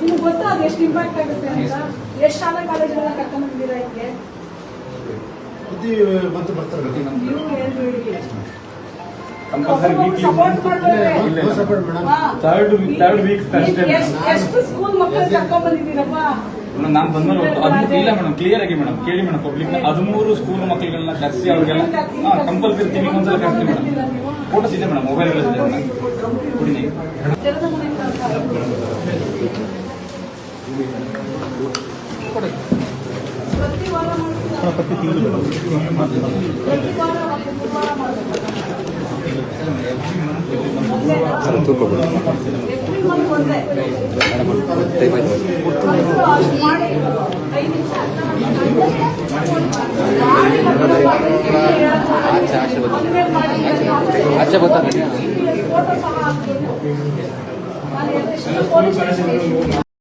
ನಿಮ್ಗೆ ಗೊತ್ತಾ ಅದು ಎಷ್ಟು ಇಂಪ್ಯಾಕ್ಟ್ ಆಗುತ್ತೆ ಅಂತ? ಎಷ್ಟು ಶಾಲಾ ಕಾಲೇಜುಗಳನ್ನ ಕರ್ಕೊಂಡು ಬಂದಿದ್ದೀರಾ ಇದಕ್ಕೆ? ಮತ್ತೆ ಬರ್ತಾರೆ ನೀವು ಹೇಳ್ಬೇಡಿ. ಥರ್ಡ್ ವೀಕ್ ಎಷ್ಟು ಸ್ಕೂಲ್ ಮಕ್ಕಳು ಕರ್ಕೊಂಡು ಬಂದಿದ್ದೀರಪ್ಪ? ನಾನು ಬಂದ್ಮೇಲೆ ಇಲ್ಲ ಮೇಡಮ್, ಕ್ಲಿಯರ್ ಆಗಿ ಮೇಡಮ್ ಕೇಳಿ ಮೇಡಮ್. ಪಬ್ಲಿಕ್ 13 ಸ್ಕೂಲ್ ಮಕ್ಕಳಿಗೆಲ್ಲ ಕರೆಸಿ ಅವ್ರಿಗೆಲ್ಲ ಕಂಪಲ್ಸರಿ ತಿಂಗಳಿಗೆ ಒಂದ್ಸಲ ಕರೆಸ್ತೀವಿ ಮೇಡಮ್. ಫೋಟೋಸ್ ಇದೆ ಮೇಡಮ್, ಮೊಬೈಲ್ ಇದೆ ಮೇಡಮ್. ಕೊಡಿ ನೀವು ಪ್ರತಿ ವಾರ ಆಚೆ ಬರ್ತಾರೆ.